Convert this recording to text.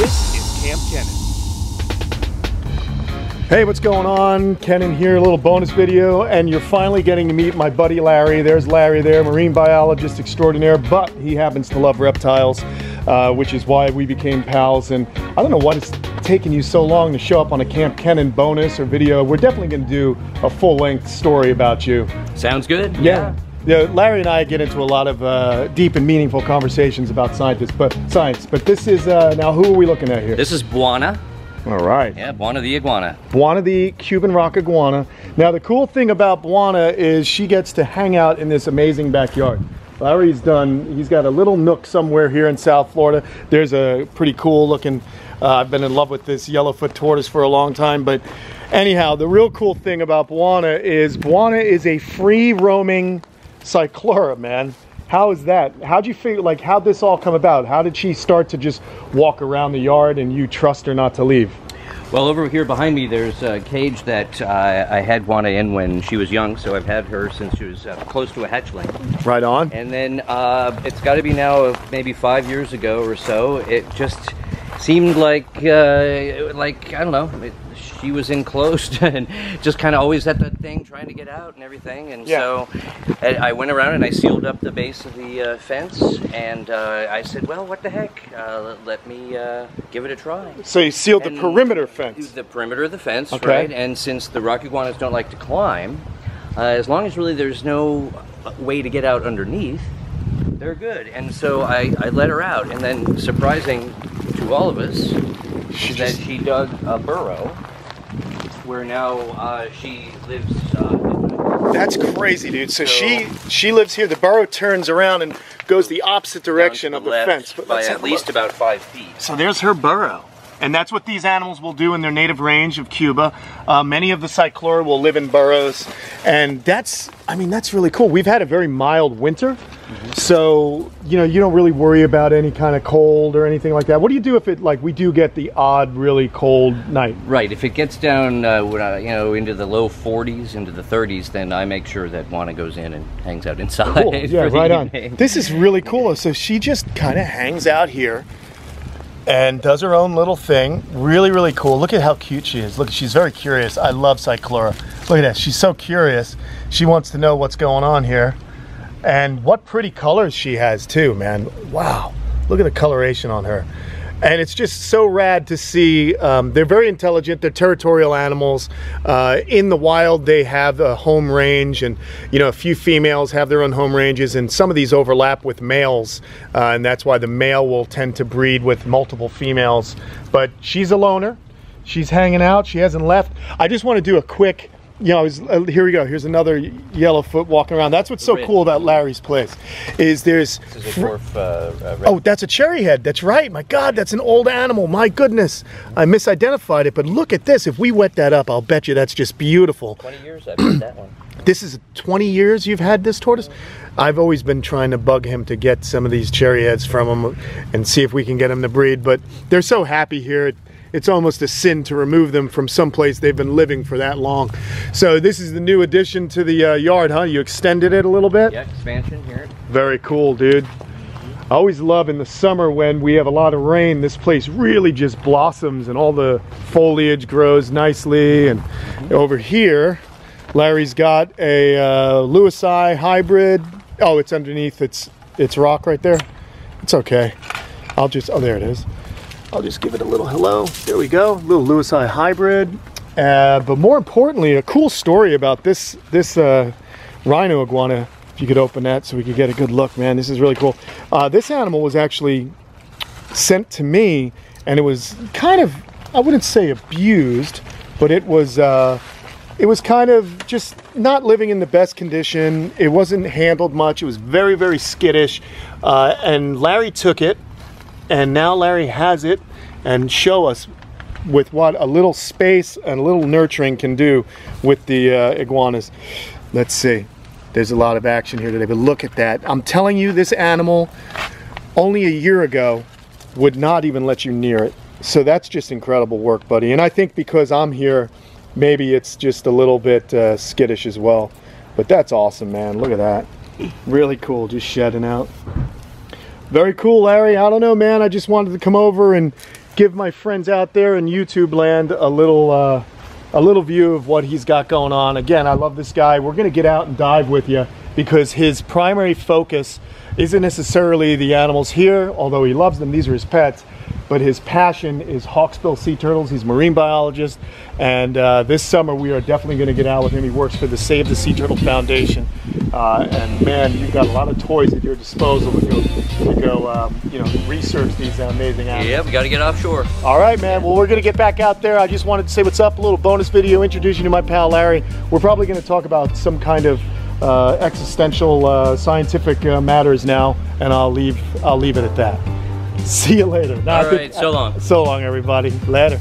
This is Kamp Kenan. Hey, what's going on? Kenan here, a little bonus video, and you're finally getting to meet my buddy Larry. There's Larry there, marine biologist extraordinaire, but he happens to love reptiles, which is why we became pals. And I don't know what it's taken you so long to show up on a Kamp Kenan bonus or video. We're definitely going to do a full-length story about you. Sounds good. Yeah. Yeah, Larry and I get into a lot of deep and meaningful conversations about science, but this is, now who are we looking at here? This is Buana. All right. Yeah, Buana the iguana. Buana the Cuban rock iguana. Now the cool thing about Buana is she gets to hang out in this amazing backyard. Larry's he's got a little nook somewhere here in South Florida. There's a pretty cool looking, I've been in love with this yellowfoot tortoise for a long time, but anyhow, the real cool thing about Buana is a free roaming cyclura, man. How is that? How'd you feel, like, how'd this all come about? How did she start to just walk around the yard and you trust her not to leave? Well, over here behind me, there's a cage that I had Buana in when she was young, so I've had her since she was close to a hatchling. Right on. And then it's got to be now maybe 5 years ago or so. It just seemed like I don't know, she was enclosed and just kind of always at that thing trying to get out and everything. And so I went around and I sealed up the base of the fence, and I said, well, what the heck, let me give it a try. So you sealed the perimeter fence? The perimeter of the fence, right? And since the rock iguanas don't like to climb, as long as really there's no way to get out underneath, they're good. And so I let her out, and then surprising to all of us, she dug a burrow where now she lives. That's crazy, dude. So she lives here. The burrow turns around and goes the opposite direction of the fence. But by at least about 5 feet. So there's her burrow. And that's what these animals will do in their native range of Cuba. Many of the cyclura will live in burrows. And that's really cool. We've had a very mild winter. So, you know, you don't really worry about any kind of cold or anything like that. What do you do if we do get the odd, really cold night? Right. If it gets down, into the low 40s, into the 30s, then I make sure that Buana goes in and hangs out inside. Cool. Yeah, right on. This is really cool. So she just kind of hangs out here and does her own little thing. Really, really cool. Look at how cute she is. Look, she's very curious. I love cyclura. Look at that. She's so curious. She wants to know what's going on here. And what pretty colors she has too, man. Wow. Look at the coloration on her. And it's just so rad to see. They're very intelligent. They're territorial animals. In the wild, they have a home range, and a few females have their own home ranges, and some of these overlap with males, and that's why the male will tend to breed with multiple females. But she's a loner. She's hanging out. She hasn't left. I just want to do a quick. Here we go. Here's another yellowfoot walking around. That's what's so cool about Larry's place. This is a dwarf, oh, that's a cherry head. That's right. My God, that's an old animal. My goodness, I misidentified it. But look at this. If we wet that up, I'll bet you that's just beautiful. 20 years I've had that one. This is 20 years you've had this tortoise? I've always been trying to bug him to get some of these cherry heads from him and see if we can get him to breed. But they're so happy here. It's almost a sin to remove them from someplace they've been living for that long. So this is the new addition to the yard, huh? You extended it a little bit? Yeah, expansion here. Very cool, dude. I always love in the summer when we have a lot of rain, this place really just blossoms and all the foliage grows nicely. And over here, Larry's got a Lewisii hybrid. Oh, it's underneath its rock right there. It's okay. oh, there it is. I'll just give it a little hello. There we go, a little Lewisii hybrid. But more importantly, a cool story about this rhino iguana. If you could open that so we could get a good look, man. This is really cool. This animal was actually sent to me, and it was kind of, I wouldn't say abused, but it was kind of just not living in the best condition. It wasn't handled much. It was very, very skittish. And Larry took it, and now Larry has it, and show us with what a little space and a little nurturing can do with the iguanas. Let's see. There's a lot of action here today, but look at that. I'm telling you, this animal only a year ago would not even let you near it. So that's just incredible work, buddy. And I think because I'm here, maybe it's just a little bit skittish as well. But that's awesome, man. Look at that. Really cool, just shedding out. Very cool, Larry. I don't know, man. I just wanted to come over and give my friends out there in YouTube land a little view of what he's got going on. Again, I love this guy. We're gonna get out and dive with you because his primary focus isn't necessarily the animals here, although he loves them, these are his pets, but his passion is hawksbill sea turtles. He's a marine biologist, and this summer we are definitely going to get out with him. He works for the Save the Sea Turtle Foundation, and man, you've got a lot of toys at your disposal to go you know, research these amazing animals. Yeah, we got to get offshore. All right, man. Well, we're going to get back out there. I just wanted to say what's up, a little bonus video, introduce you to my pal Larry. We're probably going to talk about some kind of existential scientific matters now, and I'll leave it at that. See you later. All right, so long. So long, everybody. Later.